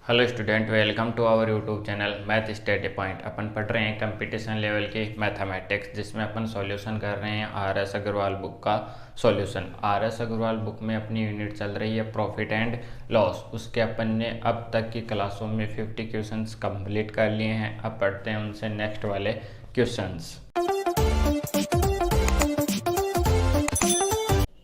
Hello student, welcome to our YouTube channel math study point. अपन पढ़ रहे हैं कंपटीशन लेवल की मैथमेटिक्स, जिसमें अपन सॉल्यूशन कर रहे हैं आर एस अग्रवाल बुक का solution. R S Agarwal book में अपनी यूनिट चल रही है प्रॉफिट एंड लॉस। उसके अपन ने अब तक की क्लासों में 50 क्वेश्चंस कंप्लीट कर लिए हैं। अब पढ़ते हैं उनसे नेक्स्ट वाले क्वेश्चंस।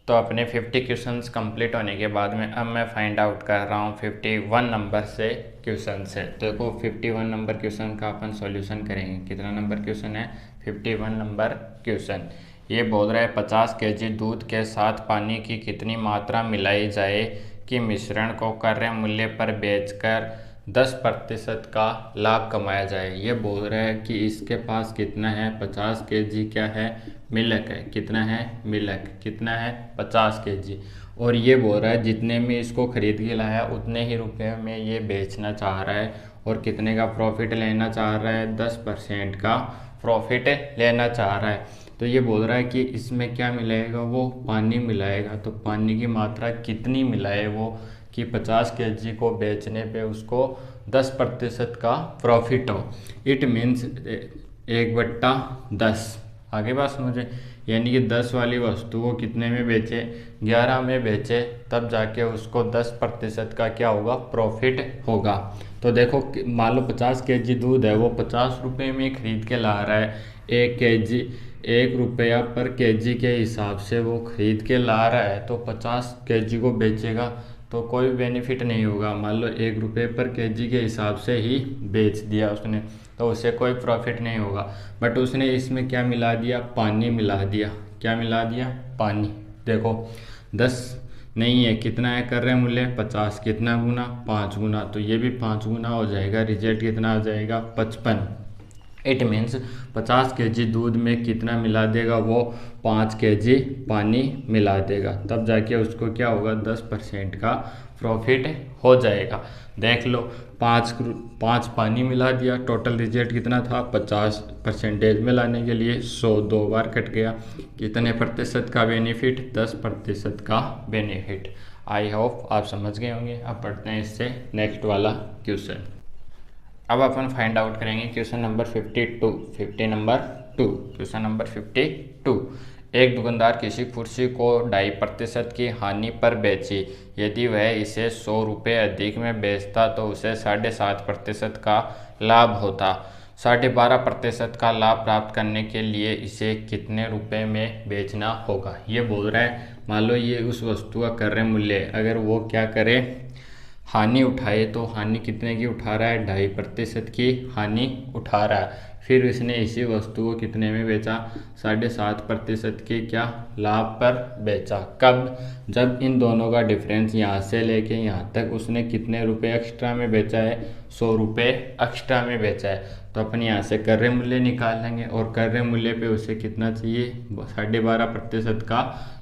तो अपने 50 क्वेश्चंस कंप्लीट होने के बाद में अब मैं फाइंड आउट कर रहा हूँ 51 नंबर से क्वेश्चन से। तो देखो 51 नंबर क्वेश्चन का अपन सॉल्यूशन करेंगे। कितना नंबर क्वेश्चन है? 51 नंबर क्वेश्चन। ये बोल रहा है 50 केजी दूध के साथ पानी की कितनी मात्रा मिलाई जाए कि मिश्रण को क्रय मूल्य पर बेचकर 10% का लाभ कमाया जाए। ये बोल रहा है कि इसके पास कितना है? 50 केजी क्या है? मिल्क है। कितना है? मिल्क कितना है? 50 केजी। और ये बोल रहा है जितने में इसको खरीद के लाया उतने ही रुपए में ये बेचना चाह रहा है। और कितने का प्रॉफिट लेना चाह रहा है? 10% का प्रॉफिट लेना चाह रहा है। तो ये बोल रहा है कि इसमें क्या मिलाएगा? वो पानी मिलाएगा। तो पानी की मात्रा कितनी मिलाए वो कि 50 केजी को बेचने पे उसको 10% का प्रॉफिट हो। It means 1/10। आगे बात समझे, यानी कि 10 वाली वस्तु को कितने में बेचे? 11 में बेचे, तब जाके उसको 10% का क्या होगा? प्रॉफिट होगा। तो देखो मान लो 50 केजी दूध है, वो 50 रुपये में खरीद के ला रहा है। 1 रुपया पर केजी के हिसाब से वो खरीद के ला रहा है। तो 50 केजी को बेचेगा तो कोई बेनिफिट नहीं होगा। मान लो 1 रुपये पर केजी के हिसाब से ही बेच दिया उसने, तो उसे कोई प्रॉफिट नहीं होगा। बट उसने इसमें क्या मिला दिया? पानी मिला दिया। क्या मिला दिया? पानी। देखो 10 नहीं है, कितना है क्रय मूल्य? 50। कितना गुना? 5 गुना। तो ये भी 5 गुना हो जाएगा। रिजल्ट कितना आ जाएगा? 55। इट मीन्स 50 केजी दूध में कितना मिला देगा वो? 5 केजी पानी मिला देगा। तब जाके उसको क्या होगा? 10% का प्रॉफिट हो जाएगा। देख लो 5 पानी मिला दिया। टोटल रिजल्ट कितना था? 50% में लाने के लिए 100 2 बार कट गया। कितने प्रतिशत का बेनिफिट? 10% का बेनिफिट। आई होप आप समझ गए होंगे। अब पढ़ते हैं इससे नेक्स्ट वाला क्वेश्चन। अब अपन फाइंड आउट करेंगे question number 52। 50 number 2। Question number 52। एक दुकानदार किसी कुर्सी को 2.5% की हानि पर बेची। यदि वह इसे 100 रुपये अधिक में बेचता तो उसे 7.5% का लाभ होता। 12.5% का लाभ प्राप्त करने के लिए इसे कितने रुपए में बेचना होगा? ये बोल रहा है मान लो ये उस वस्तु का क्रय मूल्य है। अगर वो क्या करे? हानि उठाए, तो हानि कितने की उठा रहा है? 2.5% की हानि उठा रहा है। फिर इसने इसी वस्तु को कितने में बेचा? 7.5% के क्या लाभ पर बेचा। कब? जब इन दोनों का डिफरेंस यहाँ से लेके यहाँ तक उसने कितने रुपए एक्स्ट्रा में बेचा है? 100 रुपये एक्स्ट्रा में बेचा है। तो अपन यहाँ से क्रय मूल्य निकाल लेंगे और क्रय मूल्य पे उसे कितना चाहिए? 12.5% का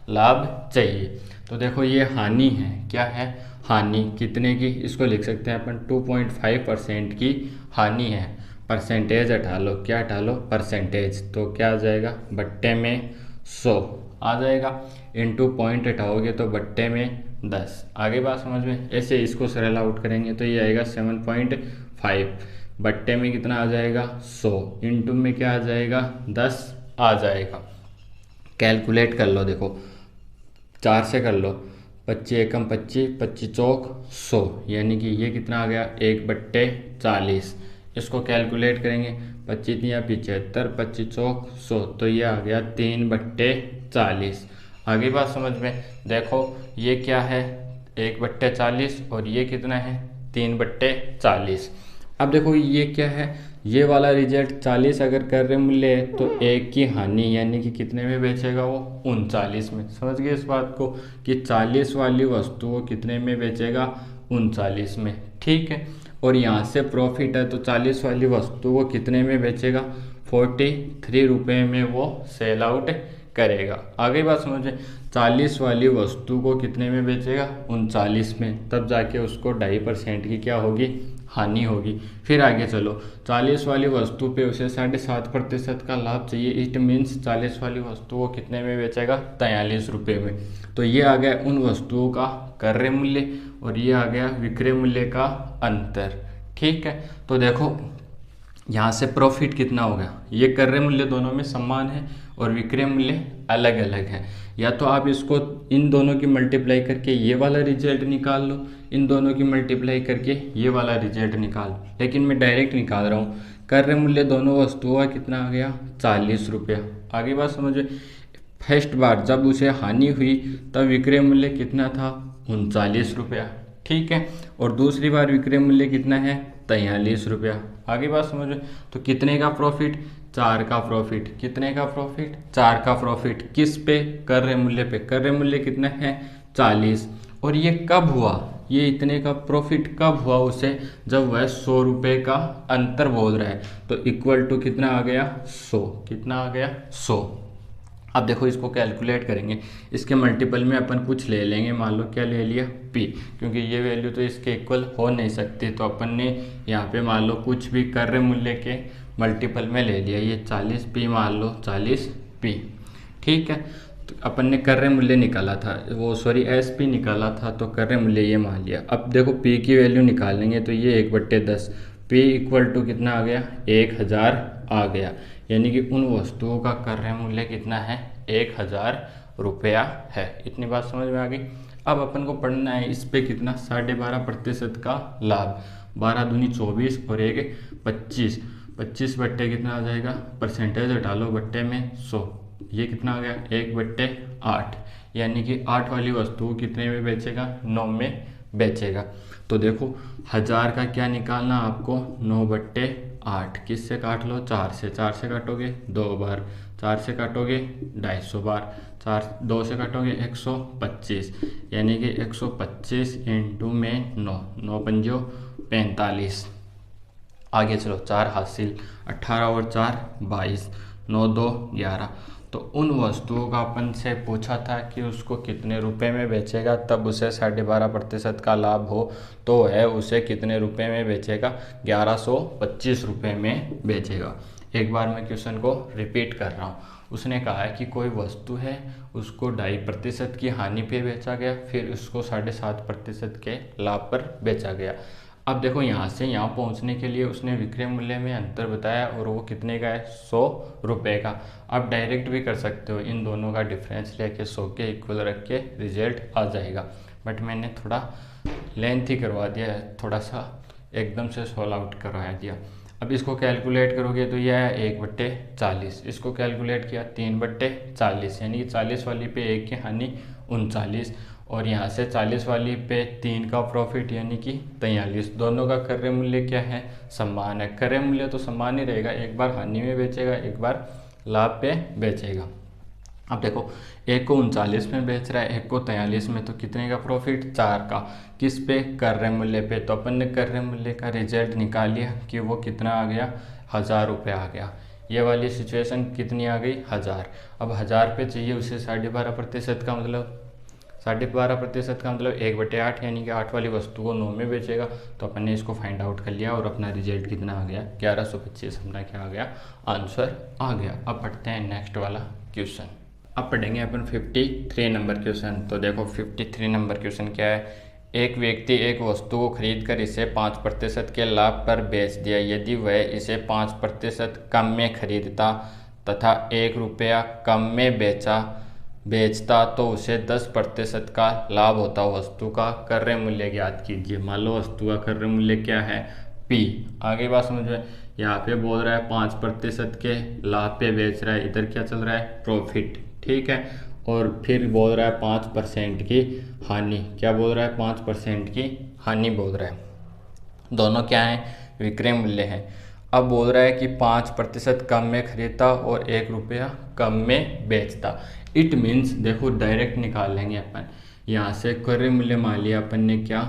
लाभ चाहिए। तो देखो ये हानि है। क्या है? हानि। कितने की? इसको लिख सकते हैं अपन 2.5% की हानि है। परसेंटेज हटा लो। क्या हटा लो? परसेंटेज। तो क्या आ जाएगा? बट्टे में 100 आ जाएगा। इनटू पॉइंट हटाओगे तो बट्टे में 10। आगे बात समझ में? ऐसे इसको सरल आउट करेंगे तो ये आएगा 7.5। बट्टे में कितना आ जाएगा? 100। इनटू में क्या आ जाएगा? 10 आ जाएगा। कैलकुलेट कर लो। देखो 4 से कर लो। 25 एकम 25, 25 चौक 100, यानी कि ये कितना आ गया? 1/40। इसको कैलकुलेट करेंगे। 25 या 75, 25 चौक 100, तो ये आ गया 3/40। आगे बात समझ में? देखो ये क्या है? 1/40 और ये कितना है? 3/40। अब देखो ये क्या है? ये वाला रिजल्ट 40 अगर क्रय मूल्य है तो 1 की हानि, यानी कि कितने में बेचेगा वो? 39 में। समझ गए इस बात को कि 40 वाली वस्तु को कितने में बेचेगा? 39 में। ठीक है। और यहाँ से प्रॉफिट है तो 40 वाली वस्तु को कितने में बेचेगा? 43 रुपये में वो सेल आउट करेगा। आगे बात समझे, 40 वाली वस्तु को कितने में बेचेगा, 39 में, तब जाके उसको 2.5% की क्या होगी, हानि होगी। फिर आगे चलो, 40 वाली वस्तु पे उसे 7.5% का लाभ चाहिए। इट मीन्स 40 वाली वस्तु को कितने में बेचेगा, 43 रुपये में। तो ये आ गया उन वस्तुओं का क्रय मूल्य और ये आ गया विक्रय मूल्य का अंतर। ठीक है, तो देखो यहाँ से प्रॉफिट कितना होगा, ये क्रय मूल्य दोनों में समान है और विक्रय मूल्य अलग अलग है। या तो आप इसको इन दोनों की मल्टीप्लाई करके ये वाला रिजल्ट निकाल लो, इन दोनों की मल्टीप्लाई करके ये वाला रिजल्ट निकाल, लेकिन मैं डायरेक्ट निकाल रहा हूँ। क्रय मूल्य दोनों वस्तुओं का कितना आ गया, 40 रुपया। आगे बात समझो, फर्स्ट बार जब उसे हानि हुई तब विक्रय मूल्य कितना था, 39 रुपया। ठीक है, और दूसरी बार विक्रय मूल्य कितना है, 43 रुपया। आगे बात समझो, तो कितने का प्रॉफिट, 4 का प्रॉफिट। कितने का प्रॉफिट, 4 का प्रॉफिट। किस पे, क्रय मूल्य पे। क्रय मूल्य कितना है, 40। और ये कब हुआ, ये इतने का प्रॉफिट कब हुआ उसे, जब वह 100 रुपये का अंतर बोल रहा है। तो इक्वल टू कितना आ गया, 100। कितना आ गया, 100। अब देखो इसको कैलकुलेट करेंगे, इसके मल्टीपल में अपन कुछ ले लेंगे, मान लो क्या ले लिया, p, क्योंकि ये वैल्यू तो इसके इक्वल हो नहीं सकती। तो अपन ने यहाँ पे मान लो कुछ भी क्रय मूल्य के मल्टीपल में ले लिया, ये 40p मान लो, 40p। ठीक है, तो अपन ने क्रय मूल्य निकाला था, वो सॉरी SP निकाला था, तो क्रय मूल्य ये मान लिया। अब देखो p की वैल्यु निकालेंगे, तो ये 1/10, p इक्वल टू कितना आ गया, 1000 आ गया। यानी कि उन वस्तुओं का क्रय मूल्य कितना है, 1000 रुपया है। इतनी बात समझ में आ गई। अब अपन को पढ़ना है इस पे कितना, 12.5% का लाभ। 12 दूनी 24 और 1 25, 25 बट्टे कितना आ जाएगा, परसेंटेज हटा लो, बट्टे में 100, ये कितना आ गया, 1/8। यानी कि 8 वाली वस्तु कितने में बेचेगा, 9 में बेचेगा। तो देखो 1000 का क्या निकालना आपको, 9/8। किस से काट लो, 4 से। 4 से काटोगे 2 बार, 4 से काटोगे 250 बार, 2 से काटोगे 125, यानी कि 125 इंटू में 9, 9 पंजो 45। आगे चलो, 4 हासिल, 18 और 4 22, 9 2 11। तो उन वस्तुओं का अपन से पूछा था कि उसको कितने रुपए में बेचेगा, तब उसे 12.5% का लाभ हो, तो है उसे कितने रुपए में बेचेगा, 1125 रुपये में बेचेगा। एक बार मैं क्वेश्चन को रिपीट कर रहा हूँ। उसने कहा है कि कोई वस्तु है, उसको 2.5% की हानि पे बेचा गया, फिर उसको 7.5% के लाभ पर बेचा गया। अब देखो यहाँ से यहाँ पहुँचने के लिए उसने विक्रय मूल्य में अंतर बताया और वो कितने का है, 100 रुपये का। आप डायरेक्ट भी कर सकते हो, इन दोनों का डिफरेंस लेके 100 के इक्वल रख के रिजल्ट आ जाएगा, बट मैंने थोड़ा लेंथ ही करवा दिया है, थोड़ा सा एकदम से सॉल्व आउट करवा दिया। अब इसको कैलकुलेट करोगे तो यह है 1/40, इसको कैलकुलेट किया 3/40, यानी कि 40 वाली पे 1 की हानि 39, और यहाँ से 40 वाली पे 3 का प्रॉफिट यानी कि 43। दोनों का क्रय मूल्य क्या है, समान है। क्रय मूल्य तो समान ही रहेगा, एक बार हानि में बेचेगा, एक बार लाभ पे बेचेगा। अब देखो, एक को 39 में बेच रहा है, एक को 43 में, तो कितने का प्रॉफिट, 4 का। किस पे, क्रय मूल्य पे। तो अपन ने क्रय मूल्य का रिजल्ट निकाल लिया कि वो कितना आ गया, 1000 रुपये आ गया। ये वाली सिचुएशन कितनी आ गई, 1000। अब 1000 पे चाहिए उसे 12.5% का मतलब, 12.5% का मतलब 1/8, यानी कि 8 वाली वस्तु को 9 में बेचेगा। तो अपन ने इसको फाइंड आउट कर लिया और अपना रिजल्ट कितना आ गया, 1125 अपना क्या आ गया, आंसर आ गया। अब पढ़ते हैं नेक्स्ट वाला क्वेश्चन। अब पढ़ेंगे अपन 53 नंबर क्वेश्चन। तो देखो 53 नंबर क्वेश्चन क्या है, एक व्यक्ति एक वस्तु को खरीद कर इसे 5% के लाभ पर बेच दिया। यदि वह इसे 5% कम में खरीदता तथा 1 रुपया कम में बेचता तो उसे 10% का लाभ होता। वस्तु का क्रय मूल्य ज्ञात कीजिए। मान लो वस्तु का क्रय मूल्य क्या है, P। आगे बात समझ में, यहाँ पे बोल रहा है 5% के लाभ पे बेच रहा है, इधर क्या चल रहा है, प्रॉफिट। ठीक है, और फिर बोल रहा है 5% की हानि। क्या बोल रहा है, 5% की हानि बोल रहा है। दोनों क्या है, विक्रय मूल्य है। अब बोल रहा है कि 5% कम में खरीदता और 1 रुपया कम में बेचता। इट मीन्स देखो डायरेक्ट निकाल लेंगे अपन, यहाँ से क्रय मूल्य मान लिया अपन ने क्या,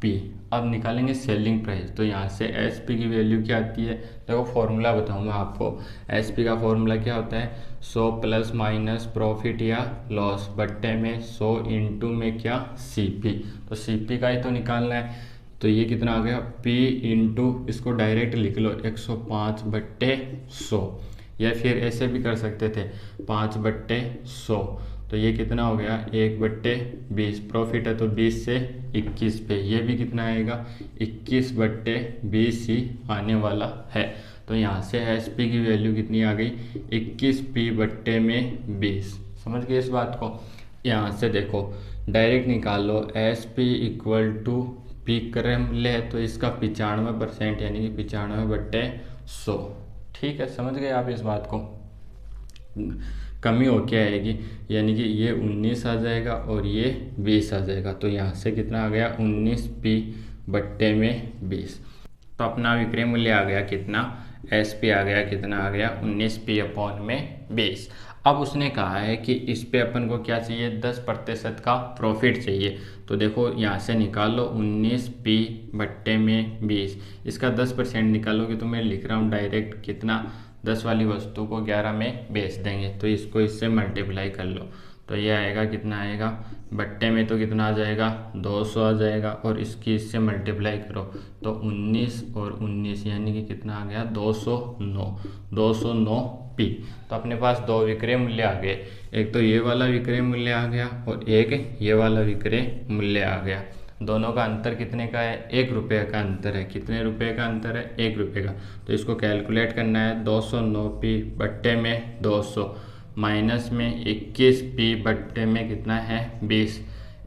P। अब निकालेंगे सेलिंग प्राइस। तो यहाँ से एस पी की वैल्यू क्या आती है, देखो फॉर्मूला बताऊँ मैं आपको। एस पी का फॉर्मूला क्या होता है, 100 प्लस माइनस प्रॉफिट या लॉस बट्टे में 100 इंटू में क्या सी पी। तो सी पी का ही तो निकालना है। तो ये कितना आ गया, P इंटू, इसको डायरेक्ट लिख लो 105 बट्टे 100, या फिर ऐसे भी कर सकते थे 5 बट्टे 100। तो ये कितना हो गया, 1 बट्टे 20, प्रॉफिट है तो 20 से 21 पे, ये भी कितना आएगा 21 बट्टे 20 ही आने वाला है। तो यहाँ से एस पी की वैल्यू कितनी आ गई, 21P बट्टे में 20। समझ गए इस बात को। यहाँ से देखो डायरेक्ट निकाल लो, S P equal to P क्रय मूल्य है तो इसका 95% यानी कि 95 बट्टे 100। ठीक है, समझ गए आप इस बात को। कमी हो क्या आएगी, यानी कि ये 19 आ जाएगा और ये 20 आ जाएगा। तो यहाँ से कितना आ गया, 19P बट्टे में 20। तो अपना विक्रय मूल्य आ गया कितना, एस पी आ गया कितना, आ गया 19P अपॉन में 20। अब उसने कहा है कि इस पे अपन को क्या चाहिए, 10% का प्रॉफिट चाहिए। तो देखो यहाँ से निकाल लो 19P बट्टे में 20, इसका 10% निकालोगे तो मैं लिख रहा हूँ डायरेक्ट कितना, 10 वाली वस्तु को 11 में बेच देंगे। तो इसको इससे मल्टीप्लाई कर लो, तो ये आएगा कितना आएगा, बट्टे में तो कितना आ जाएगा 200 आ जाएगा, और इसकी इससे मल्टीप्लाई करो तो 19 और 19 यानी कि कितना आ गया 209P। तो अपने पास दो विक्रय मूल्य आ गए, एक तो ये वाला विक्रय मूल्य आ गया और एक ये वाला विक्रय मूल्य आ गया। दोनों का अंतर कितने का है, 1 रुपये का अंतर है। कितने रुपए का अंतर है, 1 रुपये का। तो इसको कैलकुलेट करना है, 209P बट्टे में 200 माइनस में 21P बट्टे में कितना है 20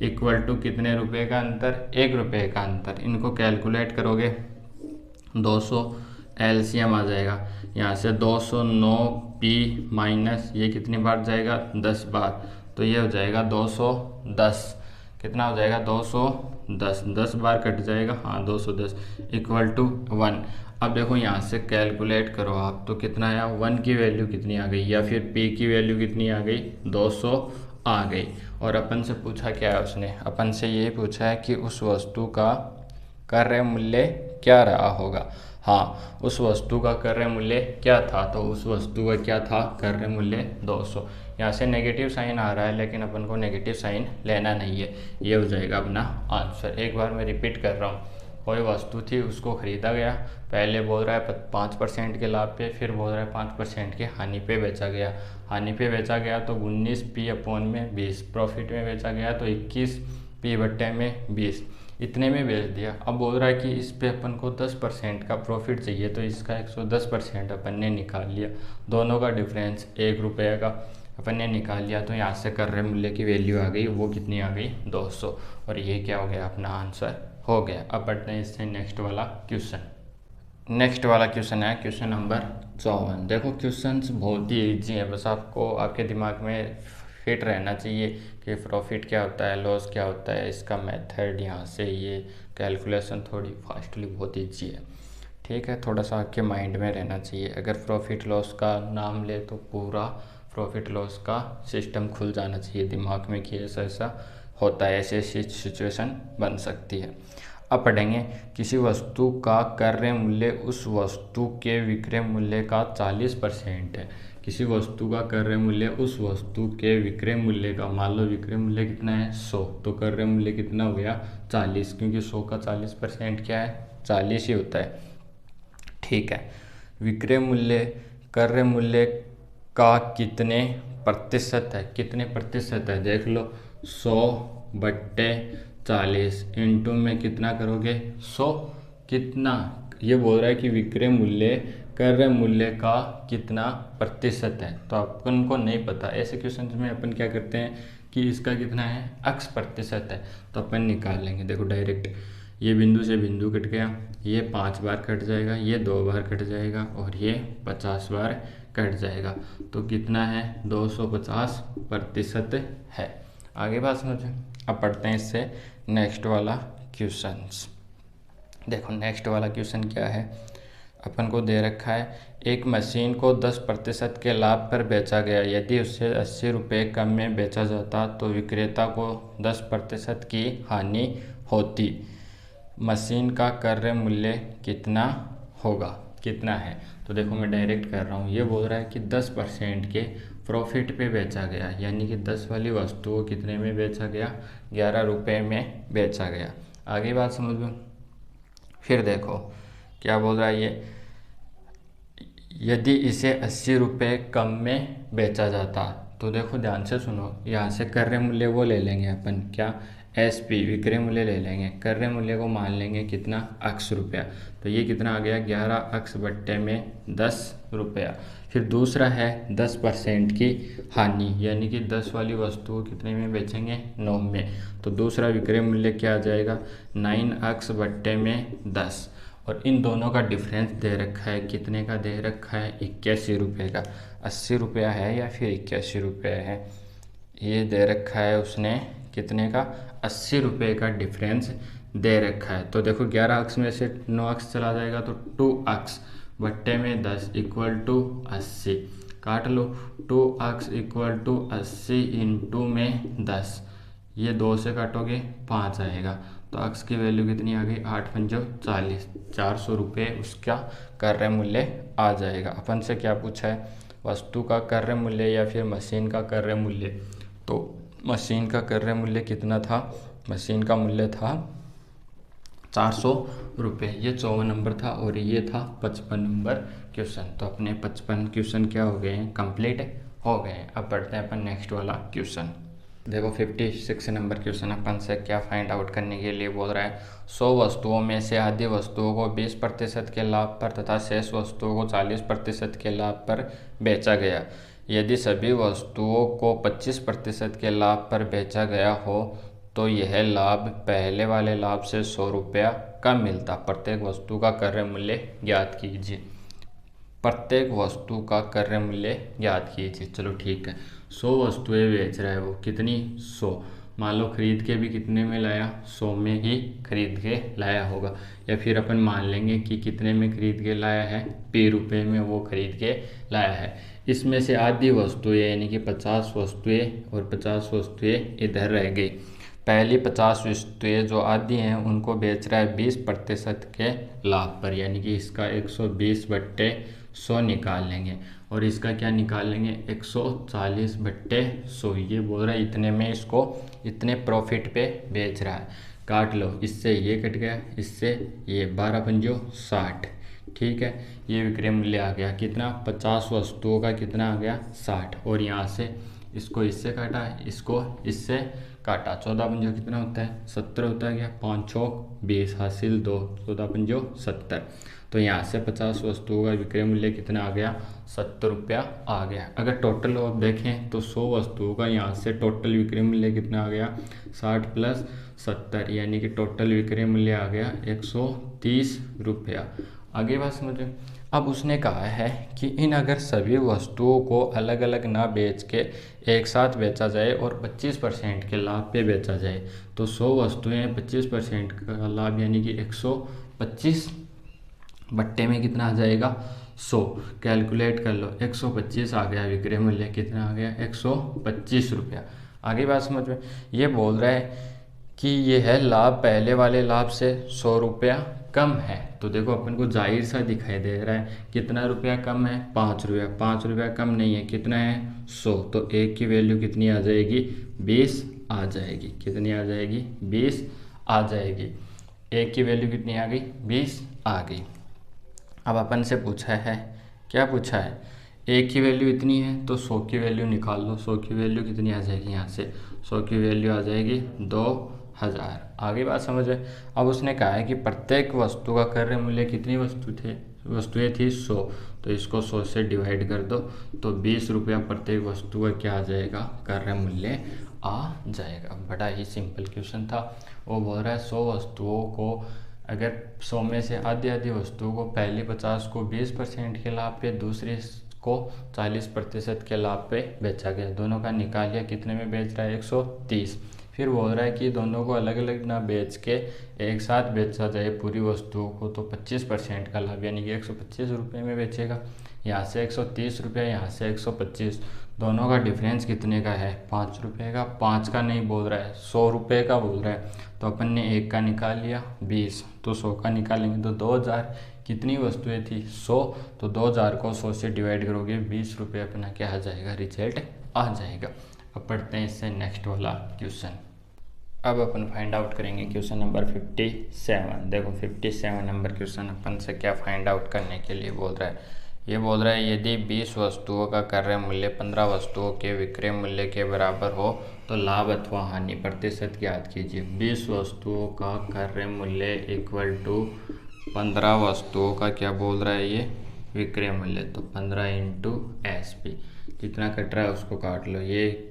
इक्वल टू कितने रुपए का अंतर, 1 रुपये का अंतर। इनको कैलकुलेट करोगे 200 एलसीएम आ जाएगा, यहाँ से 209P माइनस ये कितनी बार जाएगा 10 बार, तो ये हो जाएगा 210। कितना हो जाएगा 210, 10 बार कट जाएगा, हाँ 210 इक्वल टू 1। अब देखो यहाँ से कैलकुलेट करो आप, तो कितना आया, 1 की वैल्यू कितनी आ गई, या फिर P की वैल्यू कितनी आ गई 200 आ गई। और अपन से पूछा क्या है उसने, अपन से ये पूछा है कि उस वस्तु का क्रय मूल्य क्या रहा होगा। हाँ, उस वस्तु का क्रय मूल्य क्या था, तो उस वस्तु का क्या था, क्रय मूल्य 200। यहाँ से नेगेटिव साइन आ रहा है लेकिन अपन को नेगेटिव साइन लेना नहीं है, ये हो जाएगा अपना आंसर। एक बार मैं रिपीट कर रहा हूँ, कोई वस्तु थी उसको खरीदा गया, पहले बोल रहा है 5% के लाभ पे, फिर बोल रहा है 5% के हानि पे बेचा गया। हानि पे बेचा गया तो 19P अपॉन में 20, प्रॉफिट में बेचा गया तो 21P बट्टे में 20, इतने में बेच दिया। अब बोल रहा है कि इस पे अपन को 10% का प्रॉफिट चाहिए, तो इसका 110% अपन ने निकाल लिया। दोनों का डिफरेंस 1 रुपये का अपन ने निकाल लिया। तो यहाँ से क्रय मूल्य की वैल्यू आ गई, वो कितनी आ गई 200, और ये क्या हो गया अपना आंसर हो गया। अब बढ़ते हैं इससे नेक्स्ट वाला क्वेश्चन। नेक्स्ट वाला क्वेश्चन है क्वेश्चन नंबर 54। देखो क्वेश्चंस बहुत ही ईजी है, बस आपको आपके दिमाग में फिट रहना चाहिए कि प्रॉफिट क्या होता है, लॉस क्या होता है, इसका मेथड, यहाँ से ये कैलकुलेशन थोड़ी फास्टली बहुत ईजी है। ठीक है, थोड़ा सा आपके माइंड में रहना चाहिए। अगर प्रॉफिट लॉस का नाम ले तो पूरा प्रॉफिट लॉस का सिस्टम खुल जाना चाहिए दिमाग में कि ऐसा ऐसा होता है, ऐसी ऐसी सिचुएशन बन सकती है। अब पढ़ेंगे, किसी वस्तु का क्रय मूल्य उस वस्तु के विक्रय मूल्य का 40% है। किसी वस्तु का क्रय मूल्य उस वस्तु के विक्रय मूल्य का, मान लो विक्रय मूल्य कितना है 100, तो क्रय मूल्य कितना हो गया 40, क्योंकि 100 का 40% क्या है 40 ही होता है। ठीक है, विक्रय मूल्य क्रय मूल्य का कितने प्रतिशत है, कितने प्रतिशत है देख लो, 100 बट्टे 40 इंटू में कितना करोगे 100, कितना, ये बोल रहा है कि विक्रय मूल्य क्रय मूल्य का कितना प्रतिशत है। तो अपन को नहीं पता, ऐसे क्वेश्चन में अपन क्या करते हैं कि इसका कितना है x प्रतिशत है, तो अपन निकाल लेंगे। देखो डायरेक्ट ये बिंदु से बिंदु कट गया, ये 5 बार कट जाएगा, ये 2 बार कट जाएगा और ये 50 बार कट जाएगा। तो कितना है 250% है। आगे बात समझे। अब पढ़ते हैं इससे नेक्स्ट वाला क्वेश्चंस। देखो नेक्स्ट वाला क्वेश्चन क्या है, अपन को दे रखा है, एक मशीन को 10% के लाभ पर बेचा गया, यदि उसे 80 रुपये कम में बेचा जाता तो विक्रेता को 10% की हानि होती। मशीन का क्रय मूल्य कितना होगा, कितना है। तो देखो मैं डायरेक्ट कर रहा हूँ, ये बोल रहा है कि 10% के प्रॉफिट पे बेचा गया, यानी कि 10 वाली वस्तु को कितने में बेचा गया, 11 रुपये में बेचा गया। आगे बात समझ में। फिर देखो क्या बोल रहा है ये, यदि इसे 80 रुपये कम में बेचा जाता, तो देखो ध्यान से सुनो, यहाँ से क्रय मूल्य वो ले लेंगे अपन, क्या, SP विक्रय मूल्य ले लेंगे, क्रय मूल्य को मान लेंगे कितना, x रुपया। तो ये कितना आ गया, 11x बट्टे में 10 रुपया। फिर दूसरा है 10% की हानि, यानी कि 10 वाली वस्तु को कितने में बेचेंगे, 9 में। तो दूसरा विक्रय मूल्य क्या आ जाएगा, 9x बट्टे में 10। और इन दोनों का डिफरेंस दे रखा है, कितने का दे रखा है, 81 रुपये का। 80 रुपया है या फिर 81 रुपये है, ये दे रखा है उसने कितने का, 80 रुपये का डिफरेंस दे रखा है। तो देखो 11x में से 9x चला जाएगा तो 2x बट्टे में 10 इक्वल टू 80, काट लो। 2x इक्वल टू 80 इंटू में 10, ये 2 से काटोगे 5 आएगा। तो x की वैल्यू कितनी आ गई, 8 पंजो 40, 400 रुपये उसका क्रय मूल्य आ जाएगा। अपन से क्या पूछा है, वस्तु का क्रय मूल्य या फिर मशीन का क्रय मूल्य। तो मशीन का क्रय मूल्य कितना था, मशीन का मूल्य था 400 रुपये। ये 54 नंबर था और ये था 55 नंबर क्वेश्चन। तो अपने 55 क्वेश्चन क्या हो गए हैं, कंप्लीट हो गए हैं। अब बढ़ते हैं अपन नेक्स्ट वाला क्वेश्चन। देखो 56 नंबर क्वेश्चन अपन से क्या फाइंड आउट करने के लिए बोल रहा है, 100 वस्तुओं में से आधी वस्तुओं को 20% के लाभ पर तथा शेष वस्तुओं को 40% के लाभ पर बेचा गया। यदि सभी वस्तुओं को 25% के लाभ पर बेचा गया हो तो यह लाभ पहले वाले लाभ से 100 रुपया कम मिलता। प्रत्येक वस्तु का क्रय मूल्य ज्ञात कीजिए। प्रत्येक वस्तु का क्रय मूल्य ज्ञात कीजिए। चलो ठीक है, 100 वस्तुएं बेच रहा है वो, कितनी, 100। मान लो खरीद के भी कितने में लाया, 100 में ही खरीद के लाया होगा। या फिर अपन मान लेंगे कि कितने में खरीद के लाया है, P रुपये में वो खरीद के लाया है। इसमें से आधी वस्तुएं यानी कि 50 वस्तुएं और 50 वस्तुएं इधर रह गई। पहली 50 वस्तुएं जो आधी हैं उनको बेच रहा है 20% के लाभ पर, यानी कि इसका 120 बट्टे 100 निकाल लेंगे और इसका क्या निकाल लेंगे, 140 बट्टे 100। ये बोल रहा है इतने में इसको इतने प्रॉफिट पे बेच रहा है। काट लो, इससे ये कट गया, इससे ये 12 पंजो 60, ठीक है। ये विक्रय मूल्य आ गया कितना, 50 वस्तुओं का कितना आ गया, 60। और यहाँ से इसको इससे काटा, इसको इससे काटा, 14 पंजो कितना होता है, 70 होता है क्या, 5 चौक 20 हासिल 2, 14 पंजो 70। तो यहाँ से 50 वस्तुओं का विक्रय मूल्य कितना आ गया, 70 रुपया आ गया। अगर टोटल आप देखें तो 100 वस्तुओं का यहाँ से टोटल विक्रय मूल्य कितना आ गया, 60 प्लस 70, यानी कि टोटल विक्रय मूल्य आ गया 130 रुपया। आगे बात समझो। अब उसने कहा है कि इन अगर सभी वस्तुओं को अलग अलग ना बेच के एक साथ बेचा जाए और 25% के लाभ पे बेचा जाए तो 100 वस्तुएं 25% का लाभ यानी कि 125 बट्टे में कितना आ जाएगा, 100। कैलकुलेट कर लो, 125 आ गया विक्रय मूल्य, कितना आ गया, 125 रुपया। आगे बात समझ में। ये बोल रहा है कि ये है लाभ पहले वाले लाभ से 100 रुपया कम है। तो देखो अपन को जाहिर सा दिखाई दे रहा है, कितना रुपया कम है, 5 रुपया। 5 रुपया कम नहीं है, कितना है, 100। तो एक की वैल्यू कितनी आ जाएगी, 20 आ जाएगी। कितनी आ जाएगी, 20 आ जाएगी। एक की वैल्यू कितनी आ गई, 20 आ गई। अब अपन से पूछा है, क्या पूछा है, एक की वैल्यू इतनी है तो 100 की वैल्यू निकाल लो। 100 की वैल्यू कितनी आ जाएगी, यहाँ से 100 की वैल्यू आ जाएगी 2000। आगे बात समझे। अब उसने कहा है कि प्रत्येक वस्तु का क्रय मूल्य कितनी वस्तुएं थी, 100। तो इसको 100 से डिवाइड कर दो तो 20 रुपया प्रत्येक वस्तु का क्या आ जाएगा, क्रय मूल्य आ जाएगा। बड़ा ही सिंपल क्वेश्चन था। वो बोल रहा है 100 वस्तुओं को अगर 100 में से आधी वस्तुओं को पहली 50 को 20% के लाभ पे, दूसरी को 40% के लाभ पे बेचा गया। दोनों का निकालिया, कितने में बेच रहा है, 130। फिर बोल रहा है कि दोनों को अलग अलग ना बेच के एक साथ बेचा जाए पूरी वस्तुओं को, तो 25% का लाभ, यानी कि 125 रुपये में बेचेगा। यहाँ से 130 रुपये, यहाँ से 125, दोनों का डिफरेंस कितने का है? 5 रुपये का। 5 का नहीं बोल रहा है, 100 रुपये का बोल रहा है। तो अपन ने 1 का निकाल लिया 20, तो 100 का निकालेंगे तो 2000। कितनी वस्तुएं थी? 100। तो 2000 को 100 से डिवाइड करोगे, 20 रुपये अपना क्या आ जाएगा? रिजल्ट आ जाएगा। अब पढ़ते हैं इससे नेक्स्ट वाला क्वेश्चन। अब अपन फाइंड आउट करेंगे क्वेश्चन नंबर 57। देखो 57 नंबर क्वेश्चन अपन से क्या फाइंड आउट करने के लिए बोल रहा है। ये बोल रहा है यदि 20 वस्तुओं का क्रय मूल्य 15 वस्तुओं के विक्रय मूल्य के बराबर हो तो लाभ अथवा हानि प्रतिशत ज्ञात कीजिए। 20 वस्तुओं का क्रय मूल्य इक्वल टू 15 वस्तुओं का क्या बोल रहा है ये? विक्रय मूल्य। तो 15 इंटू SP, कितना कट रहा है उसको काट लो। ये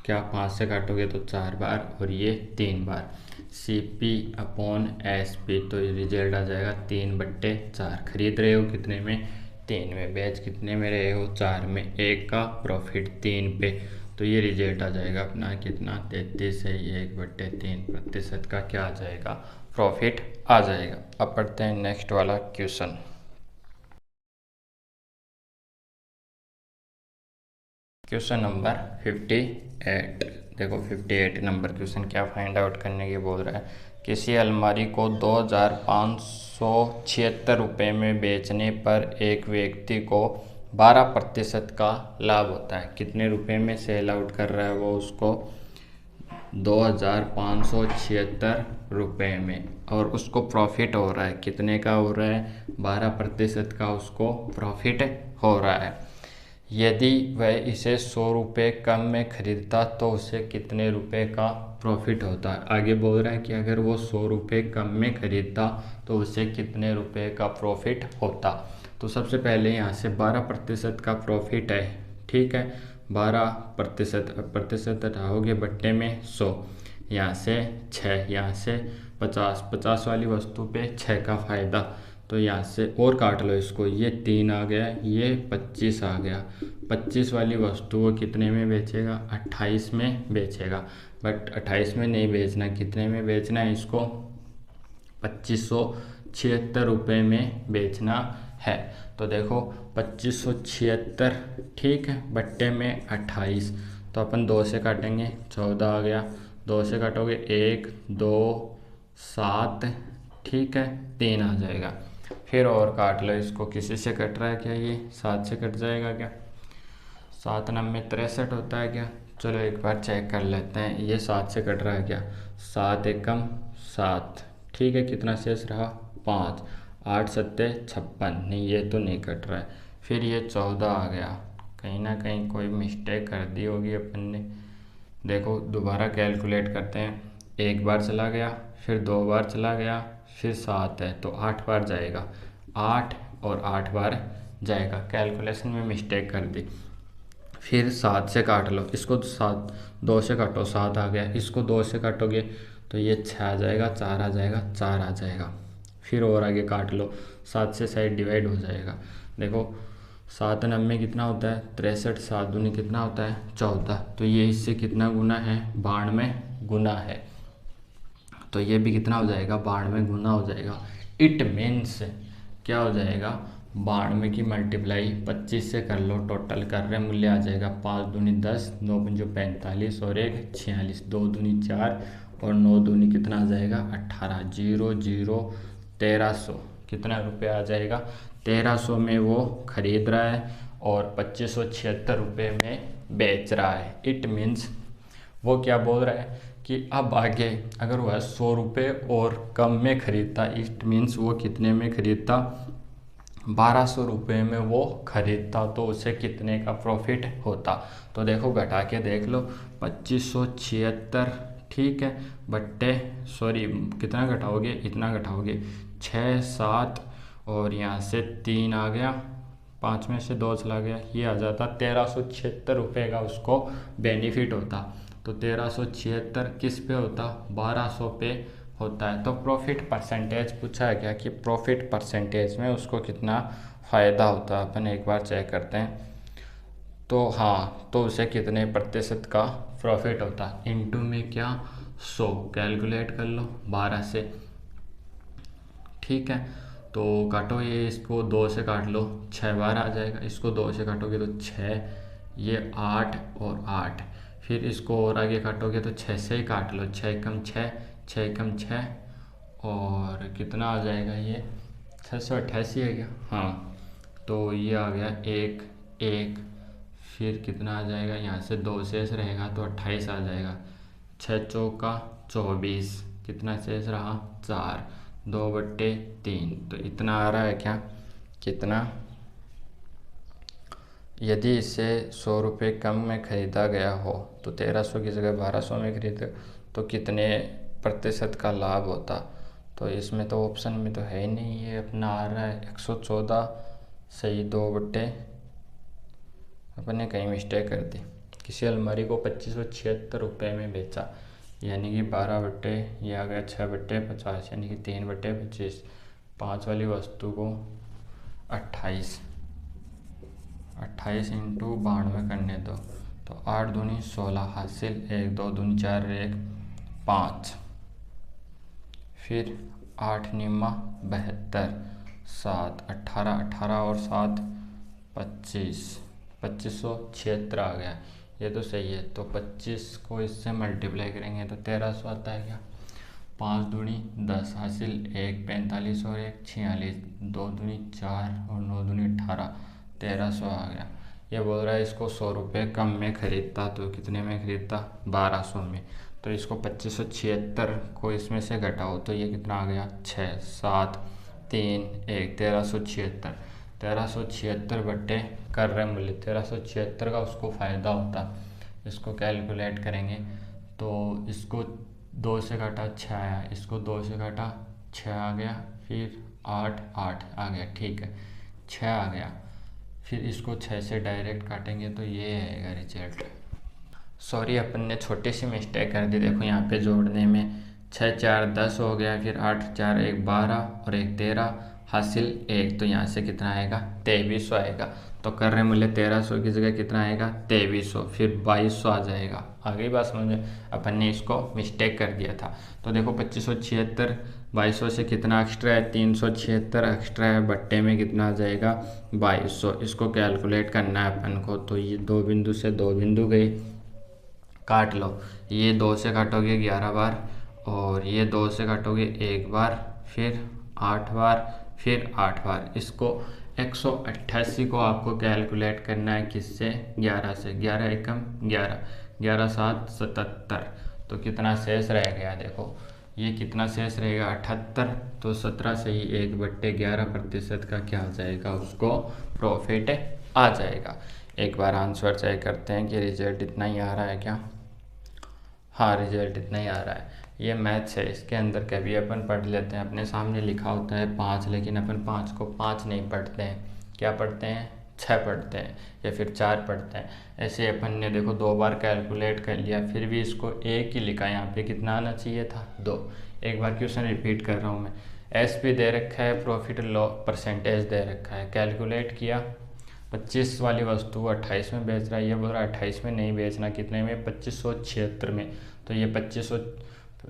क्या 5 से काटोगे तो 4 बार और ये 3 बार। CP/SP, तो ये रिजल्ट आ जाएगा 3/4। खरीद रहे हो कितने में? 3 में। बेच कितने में रहे हो? 4 में। 1 का प्रॉफिट 3 पे, तो ये रिजल्ट आ जाएगा अपना कितना? 33 है। 1/3% का क्या आ जाएगा? प्रॉफिट आ जाएगा। अब पढ़ते हैं नेक्स्ट वाला क्वेश्चन। Question number 58। देखो 58 नंबर क्वेश्चन क्या फाइंड आउट करने की बोल रहा है। किसी अलमारी को 2576 रुपये में बेचने पर एक व्यक्ति को 12% का लाभ होता है। कितने रुपए में सेल आउट कर रहा है वो उसको? 2576 रुपये में, और उसको प्रॉफिट हो रहा है। कितने का हो रहा है? 12% का उसको प्रॉफिट हो रहा है। यदि वह इसे 100 रुपये कम में खरीदता तो उसे कितने रुपए का प्रॉफिट होता? आगे बोल रहा है कि अगर वो 100 रुपये कम में खरीदता तो उसे कितने रुपए का प्रॉफिट होता। तो सबसे पहले यहाँ से 12% का प्रॉफिट है, ठीक है। 12% हटाओगे बट्टे में 100, यहाँ से 6, यहाँ से 50 वाली वस्तु पे 6 का फ़ायदा। तो यहाँ से और काट लो इसको, ये 3 आ गया, ये 25 आ गया। 25 वाली वस्तु वो कितने में बेचेगा? 28 में बेचेगा। बट 28 में नहीं बेचना, कितने में बेचना है इसको? 2576 रुपये में बेचना है। तो देखो 2576, ठीक है, बट्टे में 28, तो अपन 2 से काटेंगे, 14 आ गया। 2 से काटोगे 1 2 7, ठीक है, 3 आ जाएगा। फिर और काट लो इसको, किसी से कट रहा है क्या? ये 7 से कट जाएगा क्या? 7 9 63 होता है क्या? चलो एक बार चेक कर लेते हैं, ये 7 से कट रहा है क्या? 7 एकम 7, ठीक है, कितना शेष रहा? 5। 8 7 56, नहीं ये तो नहीं कट रहा है। फिर ये 14 आ गया, कहीं ना कहीं कोई मिस्टेक कर दी होगी अपन ने। देखो दोबारा कैलकुलेट करते हैं, एक बार चला गया, फिर 2 बार चला गया, फिर 7 है तो 8 बार जाएगा। 8 और 8 बार जाएगा, कैलकुलेशन में मिस्टेक कर दी। फिर 7 से काट लो इसको, 7 2 से काटो 7 आ गया, इसको 2 से काटोगे तो ये 6 आ जाएगा, 4 आ जाएगा, 4 आ जाएगा। फिर और आगे काट लो, 7 से साइड डिवाइड हो जाएगा। देखो 7 9 कितना होता है? 63। 7 दूनी कितना होता है? 14। तो ये इससे कितना गुना है? 92 गुना है। तो ये भी कितना हो जाएगा? 92 गुना हो जाएगा। इट मीन्स क्या हो जाएगा? 92 की मल्टीप्लाई 25 से कर लो, टोटल कर रहे मूल्य आ जाएगा 5 दूनी 10, 9 पंजो 45 और 1 46, 2 दूनी 4 और 9 दूनी कितना आ जाएगा? 18। 0 0 1300, कितना रुपये आ जाएगा? 1300 में वो खरीद रहा है और 2576 रुपये में बेच रहा है। इट मीन्स वो क्या बोल रहा है कि अब आगे अगर वह 100 रुपये और कम में खरीदता, इट मीन्स वो कितने में खरीदता? 1200 रुपये में वो खरीदता, तो उसे कितने का प्रॉफिट होता। तो देखो घटा के देख लो, 2576, ठीक है, बट्टे सॉरी कितना घटाओगे? इतना घटाओगे, 6 7 और यहाँ से 3 आ गया, 5 में से 2 चला गया, ये आ जाता 1376 रुपये का उसको बेनिफिट होता। तो 1376 किस पे होता? 1200 पे होता है। तो प्रॉफिट परसेंटेज पूछा है क्या कि प्रॉफिट परसेंटेज में उसको कितना फ़ायदा होता है। अपन एक बार चेक करते हैं। तो हाँ, तो उसे कितने प्रतिशत का प्रॉफिट होता, इनटू में क्या 100, कैलकुलेट कर लो 12 से। ठीक है, तो काटो ये, इसको 2 से काट लो, 6 बार आ जाएगा। इसको 2 से काटोगे तो 6, ये 8 और 8। फिर इसको और आगे काटोगे तो 6 से ही काट लो, 6 कम 6, 6 कम 6, और कितना आ जाएगा ये 688 है क्या? हाँ, तो ये आ गया 1 1। फिर कितना आ जाएगा, यहाँ से 2 शेष रहेगा तो 28 आ जाएगा। 6 चौका 24, कितना शेष रहा 4, 2/3, तो इतना आ रहा है क्या, कितना? यदि इसे 100 रुपये कम में ख़रीदा गया हो तो 1300 की जगह 1200 में खरीदे तो कितने प्रतिशत का लाभ होता? तो इसमें तो ऑप्शन में तो है ही नहीं, ये अपना आ रहा है 114 सही 2/, अपने कहीं मिस्टेक कर दी। किसी अलमारी को 2576 रुपये में बेचा, यानी कि 12/, ये आ गया 6/50, यानी कि 3/25। 5 वाली वस्तु को 28 इंटू 92 करने दो, तो 8 दूनी 16 हासिल, 1 2 दूनी 4 1 5, फिर 8 निमा 72, 7 18 और 7 25, 2576 आ गया। ये तो सही है, तो 25 को इससे मल्टीप्लाई करेंगे तो 1300 आता है क्या? 5 दूनी 10 हासिल, 1 45 और 1 46, 2 दूनी 4 और 9 दूनी 18, 1300 आ गया। ये बोल रहा है इसको 100 रुपये कम में ख़रीदता तो कितने में ख़रीदता? 1200 में। तो इसको 2576 को इसमें से घटाओ तो ये कितना आ गया? 6 7 3 1, 1376। 1376 बट्टे कर रहे मूल्य 1376 का उसको फ़ायदा होता। इसको कैलकुलेट करेंगे तो इसको 2 से काटा 6 आया, इसको 2 से काटा 6 आ गया, फिर 8 8 आ गया, ठीक है 6 आ गया। फिर इसको 6 से डायरेक्ट काटेंगे तो ये आएगा रिजल्ट। सॉरी, अपन ने छोटी सी मिस्टेक कर दी, देखो यहाँ पे जोड़ने में 6 4 10 हो गया, फिर 8 4 1 12 और 1 13 हासिल 1, तो यहाँ से कितना आएगा? 2300 आएगा। तो कर रहे मूल्य 1300 की जगह कितना आएगा? 2300, फिर 2200 आ जाएगा। आगे बात समझ, अपन ने इसको मिस्टेक कर दिया था। तो देखो 2576, 2200 से कितना एक्स्ट्रा है? 376 एक्स्ट्रा है, बट्टे में कितना आ जाएगा? 2200। इसको कैलकुलेट करना है अपन को, तो ये 2 बिंदु से 2 बिंदु गए, काट लो। ये 2 से काटोगे 11 बार, और ये 2 से काटोगे 1 बार, फिर 8 बार, फिर 8 बार। इसको 188 को आपको कैलकुलेट करना है किससे? 11 से। 11 एकम 11, 11 7 77, तो कितना शेष रह गया? देखो ये कितना शेष रहेगा? 78, तो 17 से ही 1/11% का क्या आ जाएगा? उसको प्रॉफिट आ जाएगा। एक बार आंसर चेक करते हैं कि रिजल्ट इतना ही आ रहा है क्या? हाँ, रिजल्ट इतना ही आ रहा है। ये मैथ्स है, इसके अंदर कभी अपन पढ़ लेते हैं, अपने सामने लिखा होता है 5, लेकिन अपन 5 को 5 नहीं पढ़ते हैं, क्या पढ़ते हैं? 6 पढ़ते हैं या फिर 4 पढ़ते हैं। ऐसे अपन ने देखो 2 बार कैलकुलेट कर लिया, फिर भी इसको 1 ही लिखा। यहाँ पे कितना आना चाहिए था? 2। एक बार क्वेश्चन रिपीट कर रहा हूँ मैं। एस पी दे रखा है, प्रॉफिट लॉ परसेंटेज दे रखा है, कैलकुलेट किया। 25 वाली वस्तु 28 में बेच रहा है, ये बोल रहा है 28 में नहीं बेचना, कितने में? 2576 में। तो ये 2500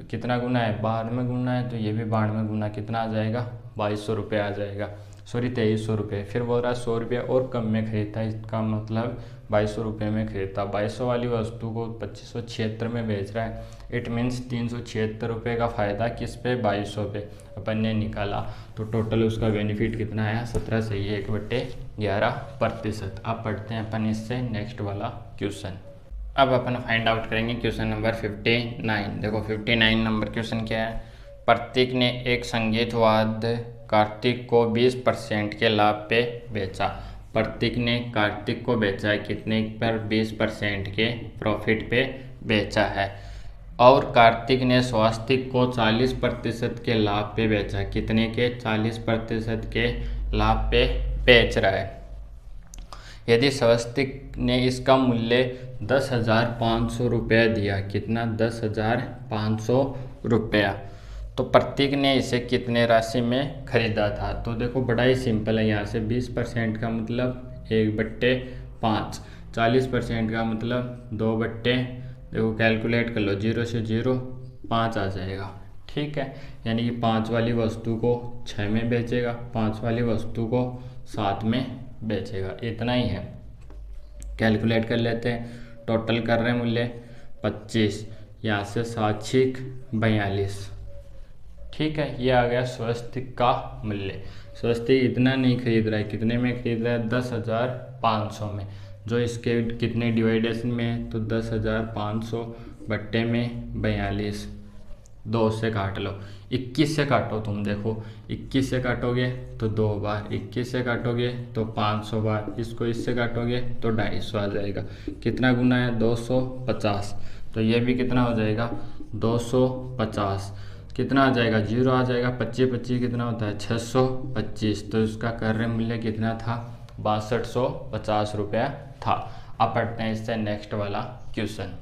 कितना गुना है? 12 में गुना है, तो ये भी 12 में गुना, कितना आ जाएगा? 2200 रुपये आ जाएगा, सॉरी 2300 रुपये। फिर बोल रहा है 100 रुपये और कम में खरीदता है, इसका मतलब 2200 रुपये में खरीदता। 2200 वाली वस्तु को 2576 में बेच रहा है, इट मीन्स 376 रुपये का फ़ायदा किस पे? 2200 पे अपन ने निकाला। तो टोटल उसका बेनिफिट कितना आया? 17 से 1/11%। अब पढ़ते हैं अपन इससे नेक्स्ट वाला क्वेश्चन। अब अपन फाइंड आउट करेंगे क्वेश्चन नंबर 59। देखो 59 नंबर क्वेश्चन क्या है? प्रतीक ने एक संगीत वाद्य कार्तिक को 20% के लाभ पे बेचा। प्रतीक ने कार्तिक को बेचा है कितने पर? 20% के प्रॉफिट पे बेचा है। और कार्तिक ने स्वास्तिक को 40% के लाभ पे बेचा। कितने के? 40% के लाभ पे बेच रहा है। यदि स्वस्तिक ने इसका मूल्य 10,500 रुपया दिया, कितना? 10,500 रुपया, तो प्रतीक ने इसे कितने राशि में खरीदा था? तो देखो बड़ा ही सिंपल है, यहाँ से 20% का मतलब 1/5, 40% का मतलब 2 बट्टे, देखो कैलकुलेट कर लो, 0 से 0 5 आ जाएगा। ठीक है, यानी कि 5 वाली वस्तु को 6 में बेचेगा, 5 वाली वस्तु को 7 में बेचेगा, इतना ही है। कैलकुलेट कर लेते हैं, टोटल कर रहे हैं मूल्य 25, यहाँ से 7 छिक 42। ठीक है, ये आ गया स्वस्तिक का मूल्य। स्वस्तिक इतना नहीं खरीद रहा है, कितने में खरीद रहा है? 10,500 में। जो इसके कितने डिवाइडेशन में है, तो 10,500 बट्टे में 42, 2 से काट लो, 21 से काटो तुम, देखो 21 से काटोगे तो 2 बार, 21 से काटोगे तो 500 बार, इसको इससे काटोगे तो 250 आ जाएगा। कितना गुना है? 250। तो ये भी कितना हो जाएगा? 250। कितना आ जाएगा? 0 आ जाएगा। 25 25 कितना होता है? 625। तो इसका क्रय मूल्य कितना था? 6250 रुपया था। अब पढ़ते हैं इससे नेक्स्ट वाला क्वेश्चन।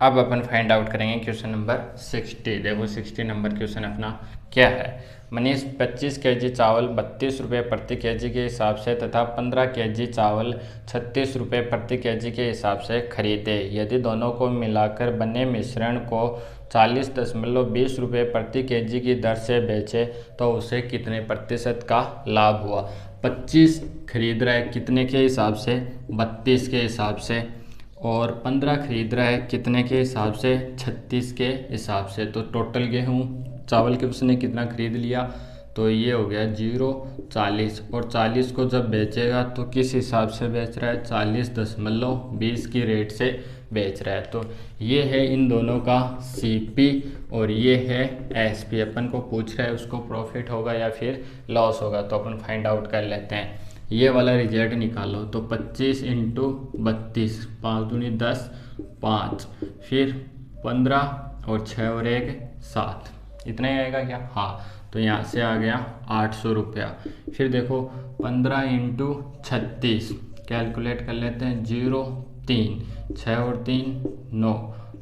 अब अपन फाइंड आउट करेंगे क्वेश्चन नंबर 60। देखो 60 नंबर क्वेश्चन अपना क्या है। मनीष 25 केजी चावल 32 रुपये प्रति केजी के हिसाब से तथा 15 केजी चावल 36 रुपये प्रति केजी के हिसाब से खरीदे। यदि दोनों को मिलाकर बने मिश्रण को 40.20 रुपये प्रति केजी की दर से बेचे तो उसे कितने प्रतिशत का लाभ हुआ? 25 खरीद रहा है कितने के हिसाब से? 32 के हिसाब से। और 15 खरीद रहा है कितने के हिसाब से? 36 के हिसाब से। तो टोटल गेहूँ चावल के उसने कितना खरीद लिया? तो ये हो गया 0 40। और 40 को जब बेचेगा तो किस हिसाब से बेच रहा है? 40.20 की रेट से बेच रहा है। तो ये है इन दोनों का CP और ये है SP। अपन को पूछ रहा है उसको प्रॉफिट होगा या फिर लॉस होगा, तो अपन फाइंड आउट कर लेते हैं। ये वाला रिजल्ट निकालो, तो 25 इंटू 32, 5 दूनी 10, 5, फिर 15 और 6 और 1 7, इतना ही आएगा क्या? हाँ, तो यहाँ से आ गया 800 रुपया। फिर देखो 15 इंटू 36, कैलकुलेट कर लेते हैं, 0 3, 6 और 3 9,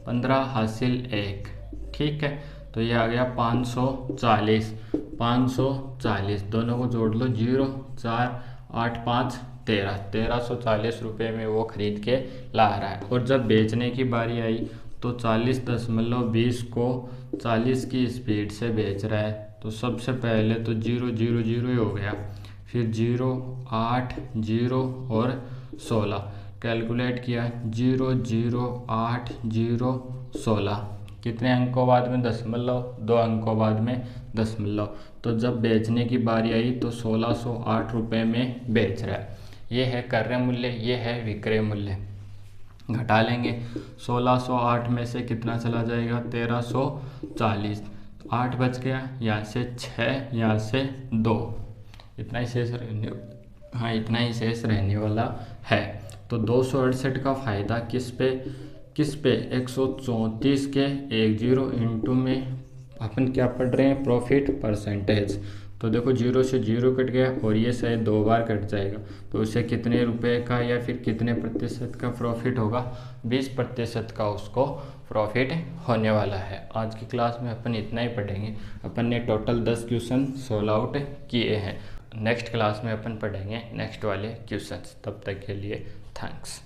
15 हासिल 1। ठीक है, तो ये आ गया 540। 540 दोनों को जोड़ लो, 0 4 8 5 13, 1340 रुपये में वो खरीद के ला रहा है। और जब बेचने की बारी आई तो 40.20 को 40 की स्पीड से बेच रहा है। तो सबसे पहले तो 0 0 0 ही हो गया, फिर 0 8 0 और 16, कैलकुलेट किया, 0 0 8 0 16, कितने अंकों बाद में? दशमलव, 2 अंकों बाद में दशमलव। तो जब बेचने की बारी आई तो 1608 रुपये में बेच रहा है। ये है क्रय मूल्य, ये है विक्रय मूल्य। घटा लेंगे, 1608 में से कितना चला जाएगा? 1340। 8 बच गया, यहाँ से 6, यहाँ से 2, इतना ही शेष रहने, हाँ इतना ही शेष रहने वाला है। तो 268 का फ़ायदा किस पे? 134 के 10 इंटू में अपन क्या पढ़ रहे हैं? Profit percentage. तो देखो 0 से 0 कट गया और ये शायद 2 बार कट जाएगा, तो उसे कितने रुपए का या फिर कितने प्रतिशत का प्रॉफिट होगा? 20% का उसको प्रॉफिट होने वाला है। आज की क्लास में अपन इतना ही पढ़ेंगे। अपन ने टोटल 10 क्वेश्चन सॉल्व आउट किए हैं। नेक्स्ट क्लास में अपन पढ़ेंगे नेक्स्ट वाले क्वेश्चंस। तब तक के लिए थैंक्स।